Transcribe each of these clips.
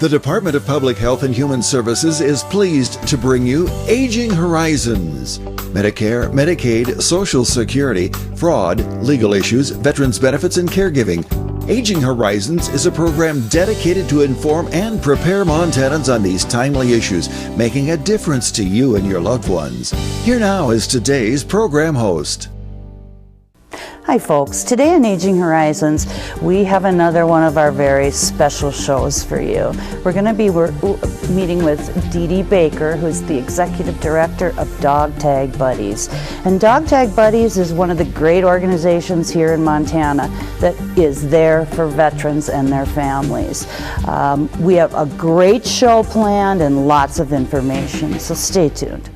The Department of Public Health and Human Services is pleased to bring you Aging Horizons. Medicare, Medicaid, Social Security, fraud, legal issues, veterans benefits, and caregiving. Aging Horizons is a program dedicated to inform and prepare Montanans on these timely issues, making a difference to you and your loved ones. Here now is today's program host. Hi folks, today on Aging Horizons we have another one of our very special shows for you. We're going to be meeting with Dee Dee Baker, who's the Executive Director of Dog Tag Buddies. And Dog Tag Buddies is one of the great organizations here in Montana that is there for veterans and their families. We have a great show planned and lots of information, so stay tuned.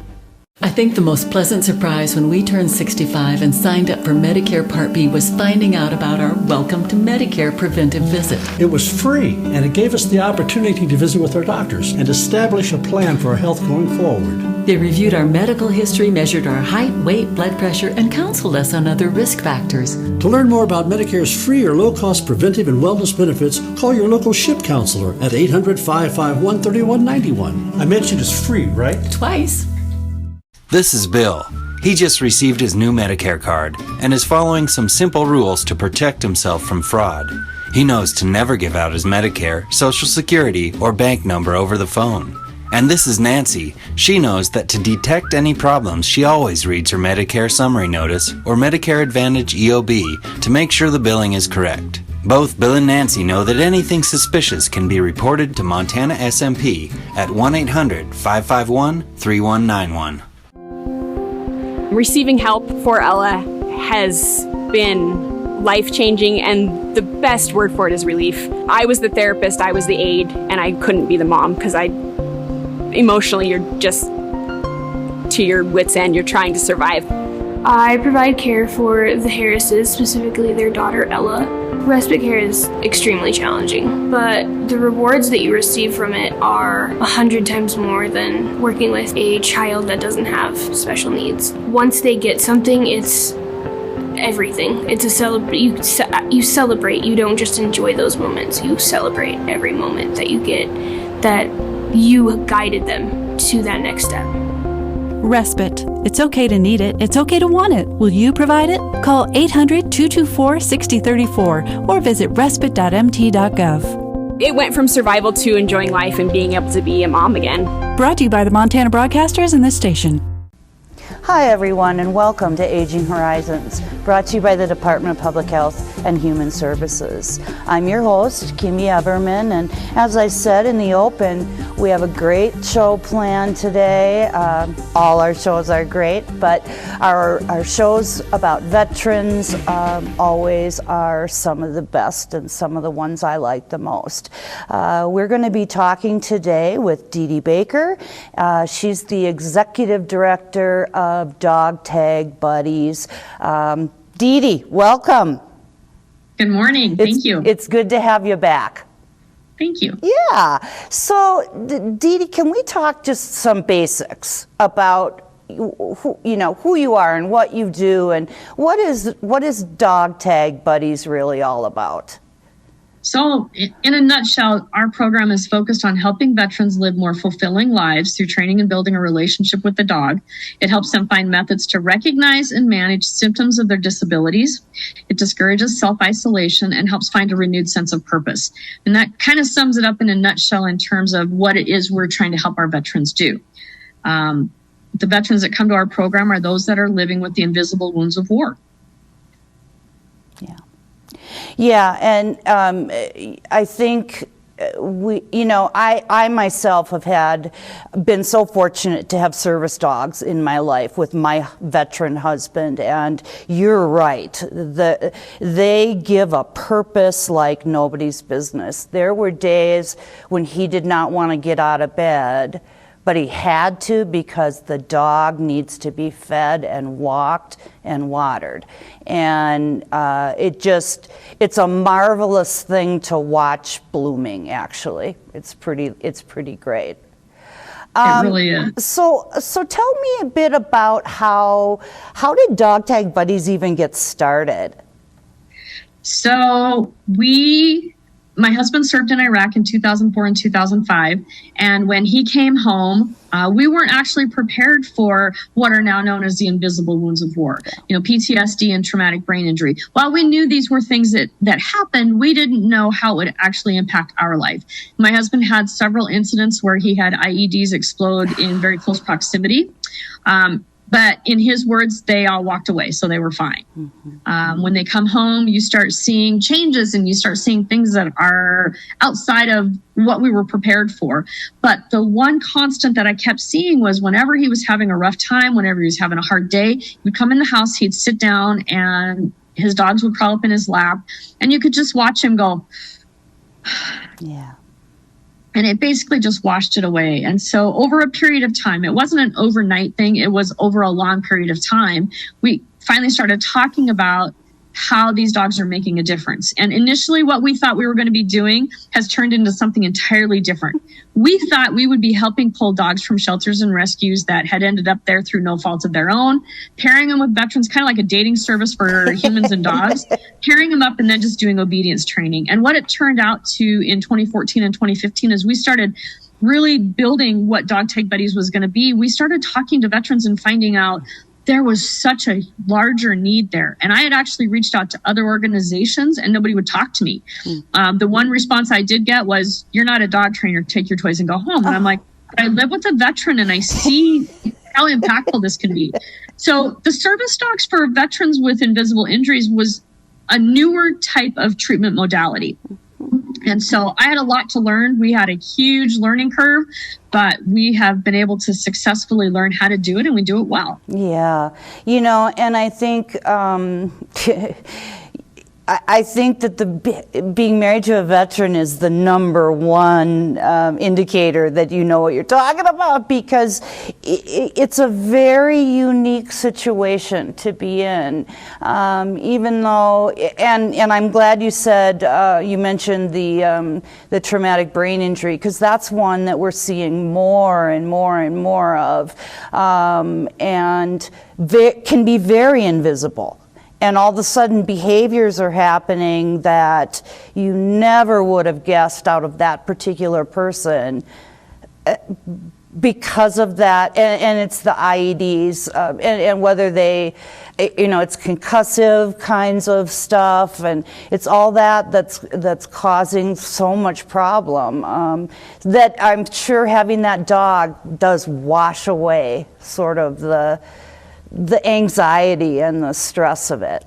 I think the most pleasant surprise when we turned 65 and signed up for Medicare Part B was finding out about our Welcome to Medicare preventive visit. It was free, and it gave us the opportunity to visit with our doctors and establish a plan for our health going forward. They reviewed our medical history, measured our height, weight, blood pressure, and counseled us on other risk factors. To learn more about Medicare's free or low-cost preventive and wellness benefits, call your local SHIP counselor at 800-551-3191. I mentioned it's free, right? Twice. This is Bill. He just received his new Medicare card and is following some simple rules to protect himself from fraud. He knows to never give out his Medicare, Social Security, or bank number over the phone. And this is Nancy. She knows that to detect any problems, she always reads her Medicare Summary Notice or Medicare Advantage EOB to make sure the billing is correct. Both Bill and Nancy know that anything suspicious can be reported to Montana SMP at 1-800-551-3191. Receiving help for Ella has been life-changing, and the best word for it is relief. I was the therapist, I was the aide, and I couldn't be the mom because emotionally you're just to your wits' end. You're trying to survive. I provide care for the Harrises, specifically their daughter Ella. Respite care is extremely challenging, but the rewards that you receive from it are 100 times more than working with a child that doesn't have special needs. Once they get something, it's everything. It's a you celebrate. You don't just enjoy those moments. You celebrate every moment that you get, that you guided them to that next step. Respite. It's okay to need it. It's okay to want it. Will you provide it? Call 800-224-6034 or visit respite.mt.gov. It went from survival to enjoying life and being able to be a mom again. Brought to you by the Montana Broadcasters and this station. Hi everyone, and welcome to Aging Horizons, brought to you by the Department of Public Health and Human Services. I'm your host, Kimmy Everman, and as I said in the open, we have a great show planned today. All our shows are great, but our shows about veterans always are some of the best and some of the ones I like the most. We're going to be talking today with Dee Dee Baker. She's the Executive Director of Dog Tag Buddies. Dee Dee, welcome. Good morning. Thank you. It's good to have you back. Thank you. Yeah. So, Dee Dee, can we talk just some basics about who you are and what you do, and what is Dog Tag Buddies really all about? So, in a nutshell, our program is focused on helping veterans live more fulfilling lives through training and building a relationship with the dog. It helps them find methods to recognize and manage symptoms of their disabilities. It discourages self-isolation and helps find a renewed sense of purpose. And that kind of sums it up in a nutshell in terms of what it is we're trying to help our veterans do. The veterans that come to our program are those that are living with the invisible wounds of war. Yeah. Yeah, and I think I myself have been so fortunate to have service dogs in my life with my veteran husband, and you're right. They give a purpose like nobody's business. There were days when he did not want to get out of bed, but he had to because the dog needs to be fed and walked and watered. And it's a marvelous thing to watch blooming, actually. It's pretty great. It really is. So tell me a bit about how did Dog Tag Buddies even get started? So we my husband served in Iraq in 2004 and 2005. And when he came home, we weren't actually prepared for what are now known as the invisible wounds of war, PTSD and traumatic brain injury. While we knew these were things that happened, we didn't know how it would actually impact our life. My husband had several incidents where he had IEDs explode in very close proximity. But in his words, they all walked away, so they were fine. When they come home, you start seeing changes and you start seeing things that are outside of what we were prepared for. But the one constant that I kept seeing was whenever he was having a rough time, whenever he was having a hard day, he'd come in the house, he'd sit down, and his dogs would crawl up in his lap, and you could just watch him go, Yeah. and it basically just washed it away. And so over a period of time, it wasn't an overnight thing, it was over a long period of time, we finally started talking about how these dogs are making a difference. And initially what we thought we were going to be doing has turned into something entirely different. We thought we would be helping pull dogs from shelters and rescues that had ended up there through no fault of their own, pairing them with veterans, kind of like a dating service for humans and dogs, pairing them up and then just doing obedience training. And what it turned out to in 2014 and 2015 is we started really building what Dog Tag Buddies was going to be. We started talking to veterans and finding out there was such a larger need there. And I had actually reached out to other organizations and nobody would talk to me. The one response I did get was, "You're not a dog trainer, take your toys and go home." And I'm like, I live with a veteran and I see how impactful this can be. So the service dogs for veterans with invisible injuries was a newer type of treatment modality. And so I had a lot to learn. We had a huge learning curve, but we have been able to successfully learn how to do it, and we do it well. Yeah, and I think I think that being married to a veteran is the number one indicator that you know what you're talking about, because it's a very unique situation to be in. Even though, and I'm glad you said, you mentioned the traumatic brain injury, because that's one that we're seeing more and more and more of, and can be very invisible. And all of a sudden behaviors are happening that you never would have guessed out of that particular person because of that. And it's the IEDs, and whether they, it's concussive kinds of stuff, and it's all that's causing so much problem, that I'm sure having that dog does wash away sort of the anxiety and the stress of it.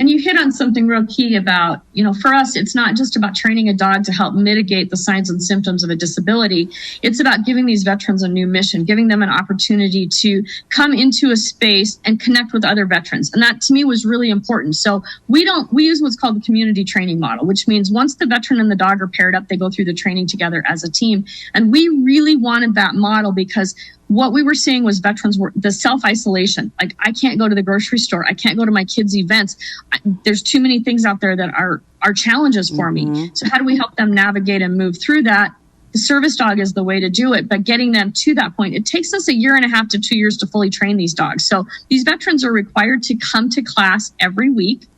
And you hit on something real key about, for us, it's not just about training a dog to help mitigate the signs and symptoms of a disability. It's about giving these veterans a new mission, giving them an opportunity to come into a space and connect with other veterans. And that to me was really important. So we use what's called the community training model, which means once the veteran and the dog are paired up, they go through the training together as a team. And we really wanted that model because what we were seeing was veterans were the self-isolation. Like, I can't go to the grocery store. I can't go to my kids' events. There's too many things out there that are challenges for me. So how do we help them navigate and move through that? The service dog is the way to do it, but getting them to that point, it takes us 1.5 to 2 years to fully train these dogs. So these veterans are required to come to class every week.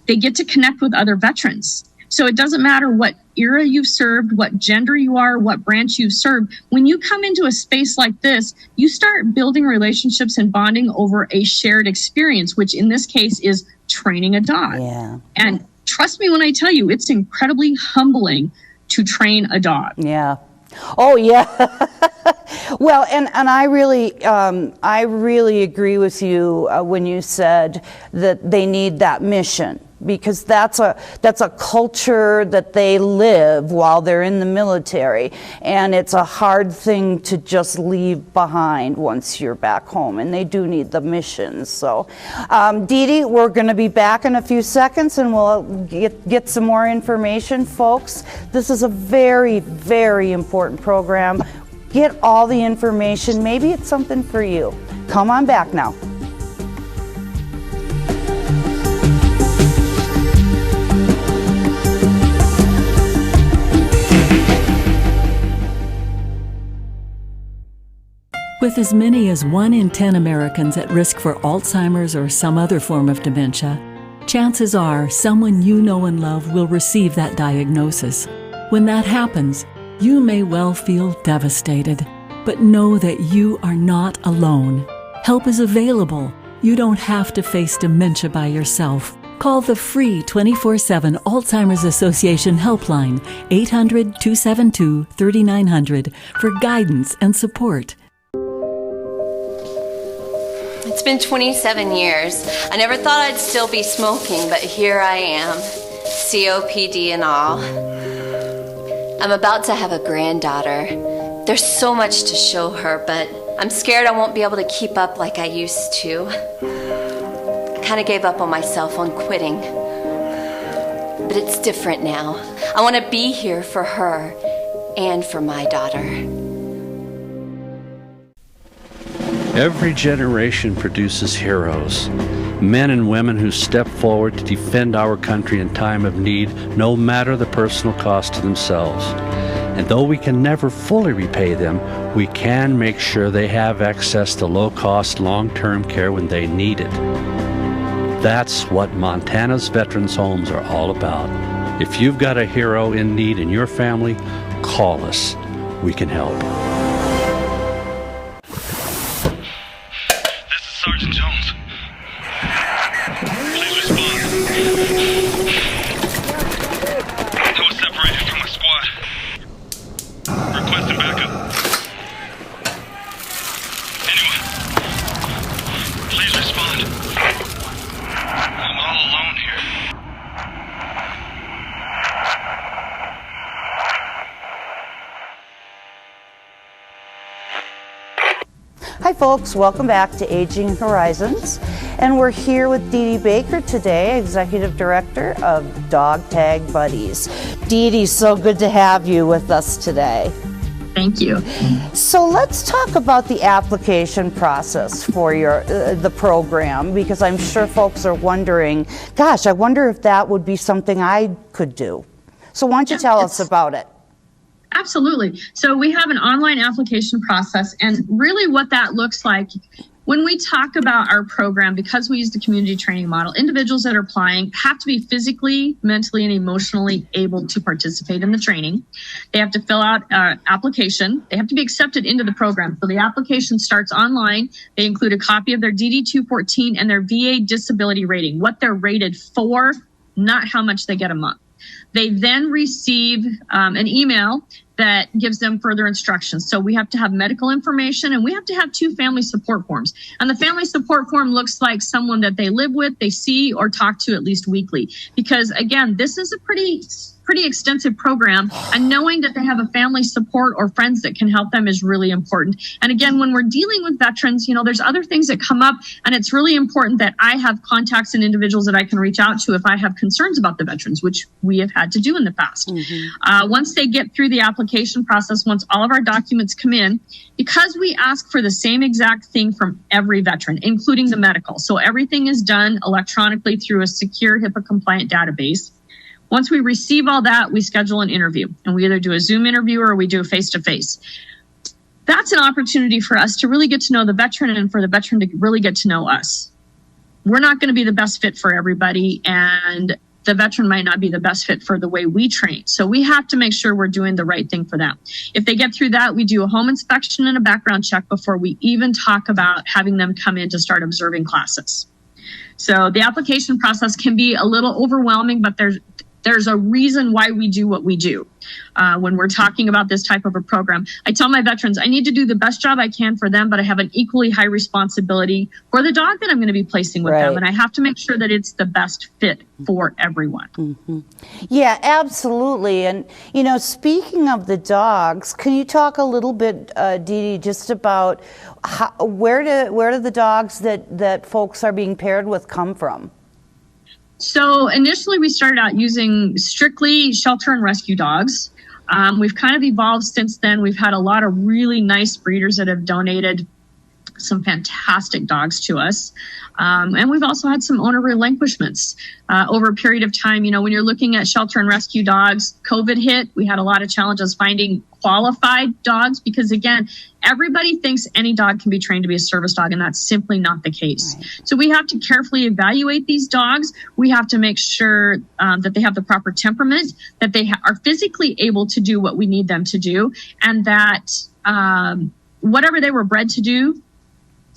They get to connect with other veterans. So it doesn't matter what era you've served, what gender you are, what branch you've served. When you come into a space like this, you start building relationships and bonding over a shared experience, which in this case is training a dog. Yeah. And trust me when I tell you, it's incredibly humbling to train a dog. Yeah. Oh, yeah. Well, and I really agree with you when you said that they need that mission, because that's a culture that they live while they're in the military, and it's a hard thing to just leave behind once you're back home, and they do need the mission. So, Dee Dee, we're going to be back in a few seconds, and we'll get some more information, folks. This is a very, very important program. Get all the information. Maybe it's something for you. Come on back now. With as many as 1 in 10 Americans at risk for Alzheimer's or some other form of dementia, chances are someone you know and love will receive that diagnosis. When that happens, you may well feel devastated, but know that you are not alone. Help is available. You don't have to face dementia by yourself. Call the free 24/7 Alzheimer's Association helpline, 800-272-3900, for guidance and support. It's been 27 years. I never thought I'd still be smoking, but here I am, COPD and all. I'm about to have a granddaughter. There's so much to show her, but I'm scared I won't be able to keep up like I used to. I kind of gave up on myself on quitting. But it's different now. I want to be here for her and for my daughter. Every generation produces heroes, men and women who step forward to defend our country in time of need, no matter the personal cost to themselves. And though we can never fully repay them, we can make sure they have access to low-cost, long-term care when they need it. That's what Montana's Veterans Homes are all about. If you've got a hero in need in your family, call us. We can help. Sergeant Jones. Please respond. I was separated from my squad. Requesting backup. Anyone? Please respond. I'm all alone here. Hi folks, welcome back to Aging Horizons, and we're here with Dee Dee Baker today, Executive Director of Dog Tag Buddies. Dee Dee, so good to have you with us today. Thank you. So let's talk about the application process for the program, because I'm sure folks are wondering, gosh, I wonder if that would be something I could do. So why don't you tell us about it? Absolutely. So we have an online application process, and really what that looks like when we talk about our program, because we use the community training model, individuals that are applying have to be physically, mentally, and emotionally able to participate in the training. They have to fill out an application. They have to be accepted into the program. So the application starts online. They include a copy of their DD-214 and their VA disability rating, what they're rated for, not how much they get a month. They then receive an email that gives them further instructions. So we have to have medical information, and we have to have 2 family support forms. And the family support form looks like someone that they live with, they see, or talk to at least weekly. Because again, this is a pretty extensive program, and knowing that they have a family support or friends that can help them is really important. And again, when we're dealing with veterans, there's other things that come up, and it's really important that I have contacts and individuals that I can reach out to if I have concerns about the veterans, which we have had to do in the past. Once they get through the application process, once all of our documents come in, because we ask for the same exact thing from every veteran, including the medical. So everything is done electronically through a secure HIPAA compliant database. Once we receive all that, we schedule an interview, and we either do a Zoom interview or we do a face-to-face. That's an opportunity for us to really get to know the veteran, and for the veteran to really get to know us. We're not going to be the best fit for everybody, and the veteran might not be the best fit for the way we train. So we have to make sure we're doing the right thing for them. If they get through that, we do a home inspection and a background check before we even talk about having them come in to start observing classes. So the application process can be a little overwhelming, but there's a reason why we do what we do. When we're talking about this type of a program, I tell my veterans, I need to do the best job I can for them, but I have an equally high responsibility for the dog that I'm going to be placing with them. And I have to make sure that it's the best fit for everyone. Yeah, absolutely. And, speaking of the dogs, can you talk a little bit, Dee Dee, just about where do the dogs that folks are being paired with come from? So initially we started out using strictly shelter and rescue dogs. We've kind of evolved since then. We've had a lot of really nice breeders that have donated some fantastic dogs to us. And we've also had some owner relinquishments over a period of time. You know, when you're looking at shelter and rescue dogs, COVID hit, we had a lot of challenges finding qualified dogs because, again, everybody thinks any dog can be trained to be a service dog, and that's simply not the case. Right. So we have to carefully evaluate these dogs. We have to make sure that they have the proper temperament, that they are physically able to do what we need them to do, and that whatever they were bred to do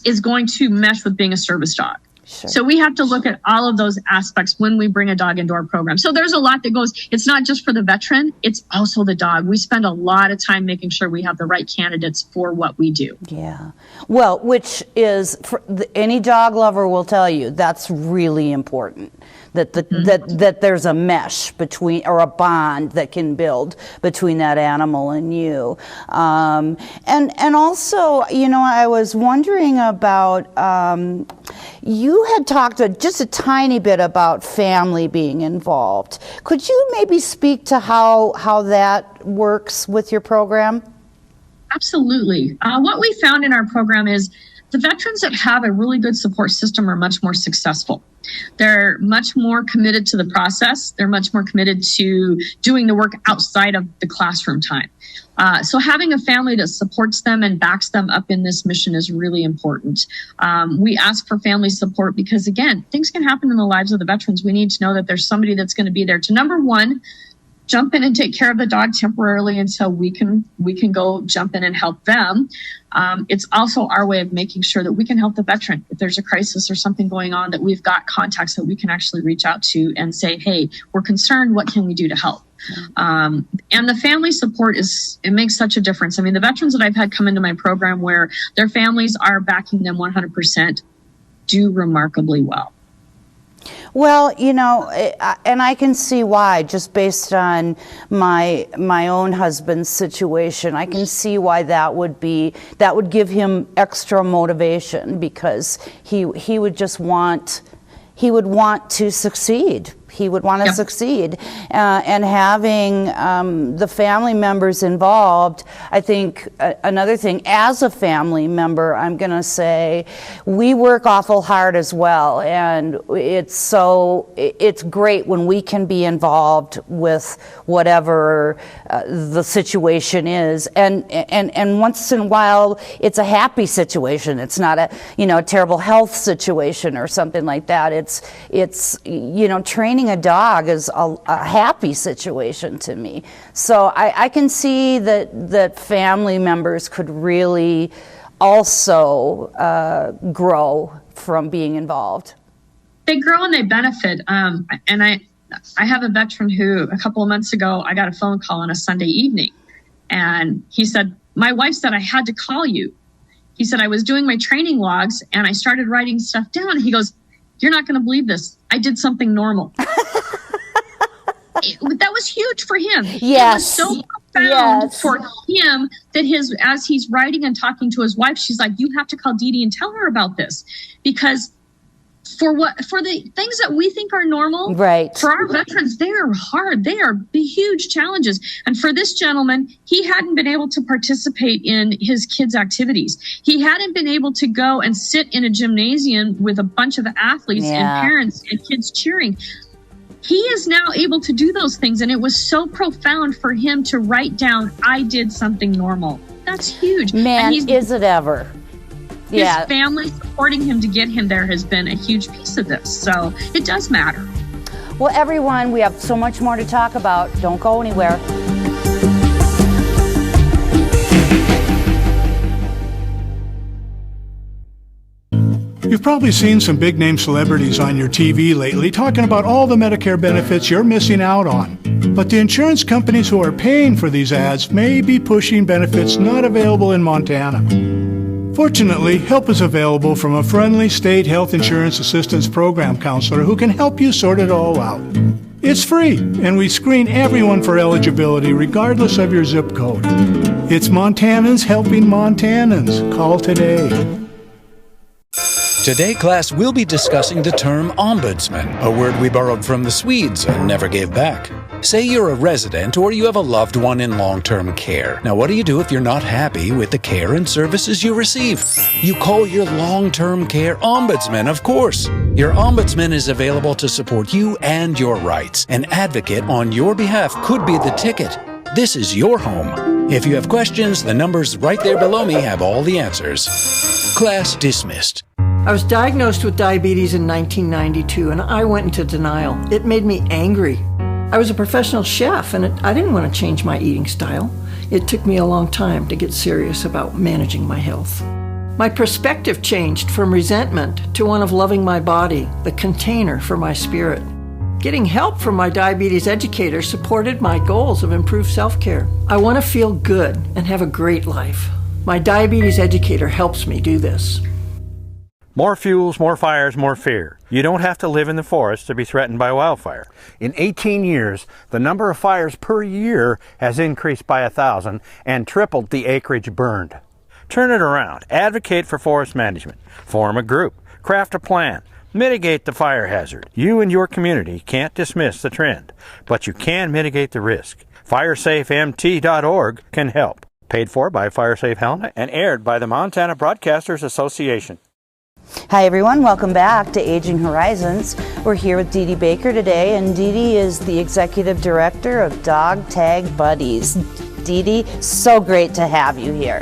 is going to mesh with being a service dog. Sure. So we have to look at all of those aspects when we bring a dog into our program. So there's a lot that goes, it's not just for the veteran, it's also the dog. We spend a lot of time making sure we have the right candidates for what we do. Yeah. Well, which is, any dog lover will tell you, that's really important. That there's a mesh between, or a bond that can build between that animal and you. And also, you know, I was wondering about, you had talked just a tiny bit about family being involved. Could you maybe speak to how that works with your program? Absolutely. What we found in our program is the veterans that have a really good support system are much more successful. They're much more committed to the process. They're much more committed to doing the work outside of the classroom time. So having a family that supports them and backs them up in this mission is really important. We ask for family support because, again, things can happen in the lives of the veterans. We need to know that there's somebody that's going to be there to, number one, jump in and take care of the dog temporarily until we can go jump in and help them. It's also our way of making sure that we can help the veteran. If there's a crisis or something going on, that we've got contacts that we can actually reach out to and say, hey, we're concerned, what can we do to help? And the family support it makes such a difference. I mean, the veterans that I've had come into my program where their families are backing them 100% do remarkably well. Well, you know, and I can see why, just based on my own husband's situation. I can see why that would give him extra motivation, because he would want to succeed. He would want to succeed. And having the family members involved, I think another thing, as a family member, I'm going to say, we work awful hard as well. And it's great when we can be involved with whatever the situation is. And once in a while, it's a happy situation. It's not a terrible health situation or something like that. It's training a dog is a happy situation to me. So I can see that family members could really also grow from being involved. They grow and they benefit. And I have a veteran who, a couple of months ago, I got a phone call on a Sunday evening. And he said, my wife said I had to call you. He said, I was doing my training logs and I started writing stuff down. He goes, you're not going to believe this. I did something normal. That was huge for him. Yes. It was so profound for him that as he's writing and talking to his wife, she's like, you have to call Dee Dee and tell her about this. Because for the things that we think are normal, right, for our veterans, they are hard. They are huge challenges. And for this gentleman, he hadn't been able to participate in his kids' activities. He hadn't been able to go and sit in a gymnasium with a bunch of athletes and parents and kids cheering. He is now able to do those things. And it was so profound for him to write down, I did something normal. That's huge. Man, is it ever. His family supporting him to get him there has been a huge piece of this. So it does matter. Well, everyone, we have so much more to talk about. Don't go anywhere. You've probably seen some big-name celebrities on your TV lately talking about all the Medicare benefits you're missing out on. But the insurance companies who are paying for these ads may be pushing benefits not available in Montana. Fortunately, help is available from a friendly state health insurance assistance program counselor who can help you sort it all out. It's free, and we screen everyone for eligibility regardless of your zip code. It's Montanans helping Montanans. Call today. Today, class, we'll be discussing the term ombudsman, a word we borrowed from the Swedes and never gave back. Say you're a resident or you have a loved one in long-term care. Now, what do you do if you're not happy with the care and services you receive? You call your long-term care ombudsman, of course. Your ombudsman is available to support you and your rights. An advocate on your behalf could be the ticket. This is your home. If you have questions, the numbers right there below me have all the answers. Class dismissed. I was diagnosed with diabetes in 1992 and I went into denial. It made me angry. I was a professional chef and I didn't want to change my eating style. It took me a long time to get serious about managing my health. My perspective changed from resentment to one of loving my body, the container for my spirit. Getting help from my diabetes educator supported my goals of improved self-care. I want to feel good and have a great life. My diabetes educator helps me do this. More fuels, more fires, more fear. You don't have to live in the forest to be threatened by wildfire. In 18 years, the number of fires per year has increased by 1,000 and tripled the acreage burned. Turn it around. Advocate for forest management. Form a group. Craft a plan. Mitigate the fire hazard. You and your community can't dismiss the trend, but you can mitigate the risk. FireSafeMT.org can help. Paid for by FireSafe Helena and aired by the Montana Broadcasters Association. Hi everyone, welcome back to Aging Horizons. We're here with Dee Dee Baker today, and Dee Dee is the Executive Director of Dog Tag Buddies. Dee Dee, so great to have you here.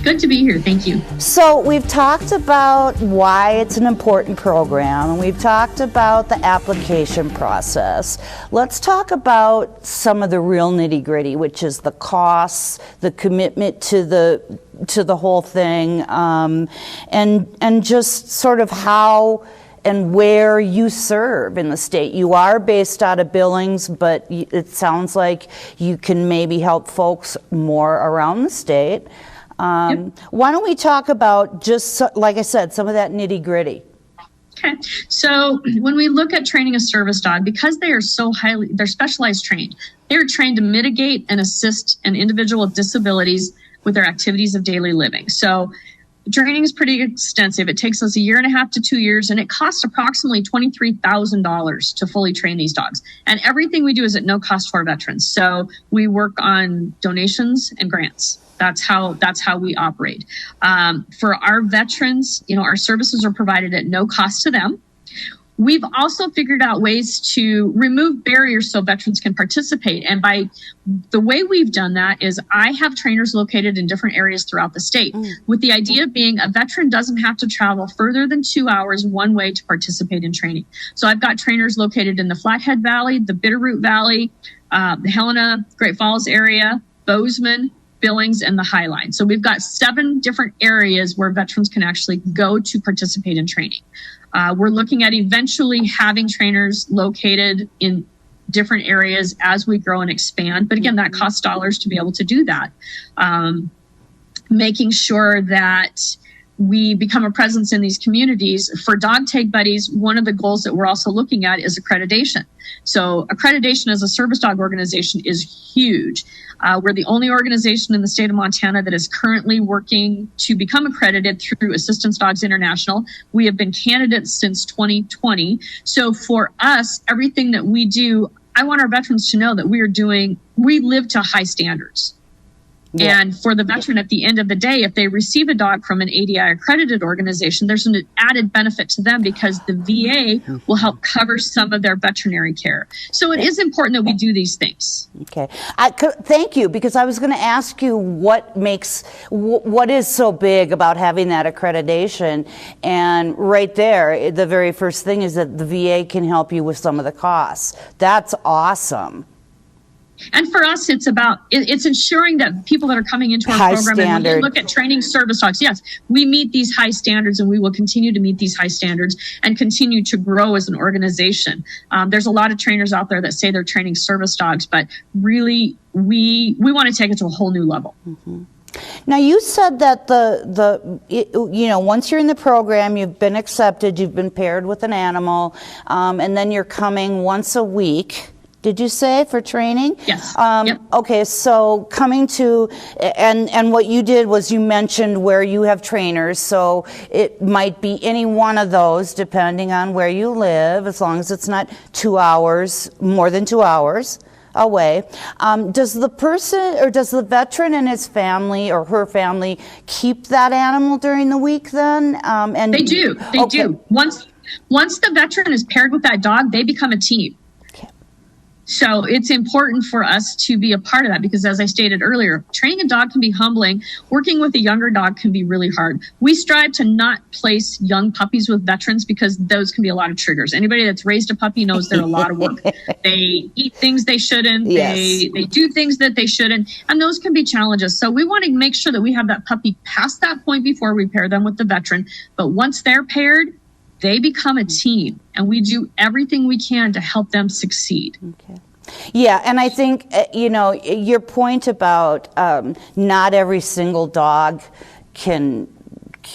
Good to be here, thank you. So we've talked about why it's an important program, and we've talked about the application process. Let's talk about some of the real nitty-gritty, which is the costs, the commitment to the whole thing, and just sort of how and where you serve in the state. You are based out of Billings, but it sounds like you can maybe help folks more around the state. Why don't we talk about just, like I said, some of that nitty-gritty? Okay, so when we look at training a service dog, because they are so they're specialized trained, they're trained to mitigate and assist an individual with disabilities with their activities of daily living. So training is pretty extensive. It takes us 1.5 to 2 years, and it costs approximately $23,000 to fully train these dogs. And everything we do is at no cost for our veterans. So we work on donations and grants. That's how we operate. For our veterans, our services are provided at no cost to them. We've also figured out ways to remove barriers so veterans can participate. And by the way we've done that is I have trainers located in different areas throughout the state, with the idea being a veteran doesn't have to travel further than 2 hours one way to participate in training. So I've got trainers located in the Flathead Valley, the Bitterroot Valley, the Helena, Great Falls area, Bozeman, Billings, and the Highline. So we've got 7 different areas where veterans can actually go to participate in training. We're looking at eventually having trainers located in different areas as we grow and expand. But again, that costs dollars to be able to do that. Making sure that we become a presence in these communities. For Dog Tag Buddies, one of the goals that we're also looking at is accreditation. So accreditation as a service dog organization is huge. We're the only organization in the state of Montana that is currently working to become accredited through Assistance Dogs International. We have been candidates since 2020. So for us, everything that we do, I want our veterans to know that we live to high standards. Yeah. And for the veteran at the end of the day, if they receive a dog from an ADI accredited organization, there's an added benefit to them because the VA will help cover some of their veterinary care. So it is important that we do these things. Okay. Thank you, because I was going to ask you what is so big about having that accreditation. And right there, the very first thing is that the VA can help you with some of the costs. That's awesome. And for us, it's ensuring that people that are coming into our program, and when we look at training service dogs, yes, we meet these high standards, and we will continue to meet these high standards and continue to grow as an organization. There's a lot of trainers out there that say they're training service dogs, but really, we want to take it to a whole new level. Mm-hmm. Now, you said that once you're in the program, you've been accepted, you've been paired with an animal, and then you're coming once a week did you say, for training? Yes. Okay, so coming to, and what you did was you mentioned where you have trainers, so it might be any one of those depending on where you live, as long as it's not 2 hours, more than 2 hours away. Does the person, or does the veteran and his family or her family keep that animal during the week then? And they do. They do. Once the veteran is paired with that dog, they become a team. So it's important for us to be a part of that because, as I stated earlier, training a dog can be humbling. Working with a younger dog can be really hard. We strive to not place young puppies with veterans because those can be a lot of triggers. Anybody that's raised a puppy knows they're a lot of work. They eat things they shouldn't. Yes. They do things that they shouldn't. And those can be challenges. So we want to make sure that we have that puppy past that point before we pair them with the veteran. But once they're paired, they become a team, and we do everything we can to help them succeed. Okay. Yeah, and I think, your point about not every single dog can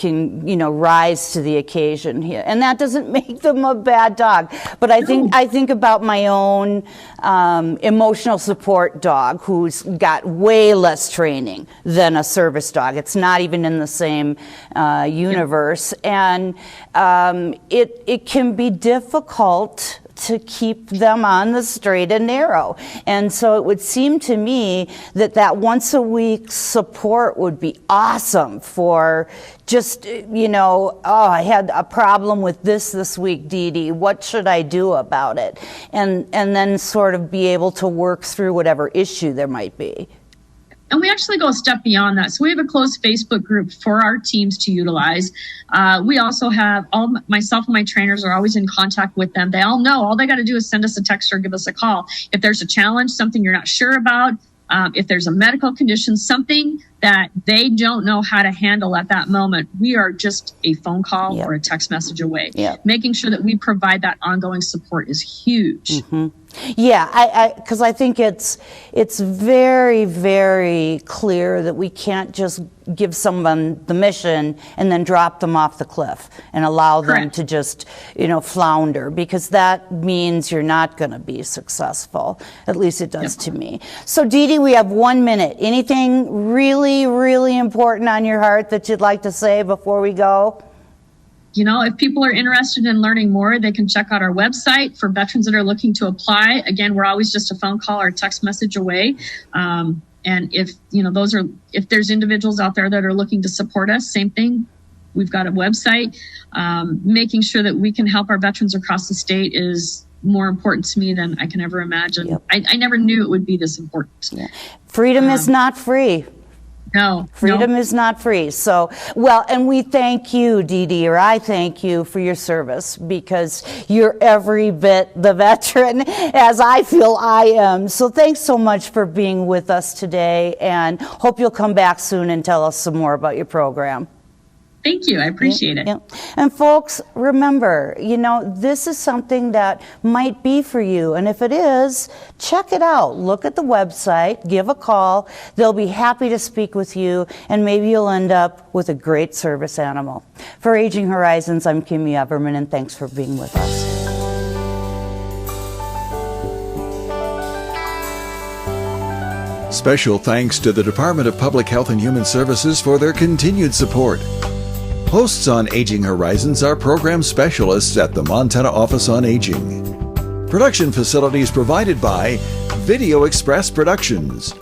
rise to the occasion here, and that doesn't make them a bad dog. But I think about my own emotional support dog, who's got way less training than a service dog. It's not even in the same universe, and it can be difficult to keep them on the straight and narrow. And so it would seem to me that once a week support would be awesome for just, I had a problem with this week, Dee Dee. What should I do about it? And then sort of be able to work through whatever issue there might be. And we actually go a step beyond that. So we have a closed Facebook group for our teams to utilize. We also have myself and my trainers are always in contact with them. They all know all they got to do is send us a text or give us a call. If there's a challenge, something you're not sure about, if there's a medical condition, something that they don't know how to handle at that moment, we are just a phone call or a text message away. Making sure that we provide that ongoing support is huge. Mm-hmm. Yeah, because I think it's very, very clear that we can't just give someone the mission and then drop them off the cliff and allow them to just, flounder, because that means you're not going to be successful. At least it does to me. So, Dee Dee, we have 1 minute. Anything really, really important on your heart that you'd like to say before we go? If people are interested in learning more, they can check out our website for veterans that are looking to apply. Again, we're always just a phone call or a text message away. And if there's individuals out there that are looking to support us, same thing. We've got a website. Making sure that we can help our veterans across the state is more important to me than I can ever imagine. I never knew it would be this important. Freedom is not free. No. Freedom is not free. So, and we thank you, Dee Dee, or I thank you for your service, because you're every bit the veteran as I feel I am. So thanks so much for being with us today, and hope you'll come back soon and tell us some more about your program. Thank you. I appreciate it. And folks, remember, this is something that might be for you. And if it is, check it out. Look at the website, give a call. They'll be happy to speak with you, and maybe you'll end up with a great service animal. For Aging Horizons, I'm Kimmy Everman, and thanks for being with us. Special thanks to the Department of Public Health and Human Services for their continued support. Hosts on Aging Horizons are program specialists at the Montana Office on Aging. Production facilities provided by Video Express Productions.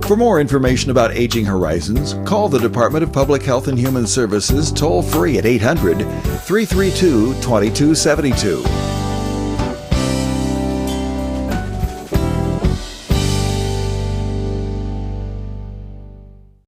For more information about Aging Horizons, call the Department of Public Health and Human Services toll-free at 800-332-2272.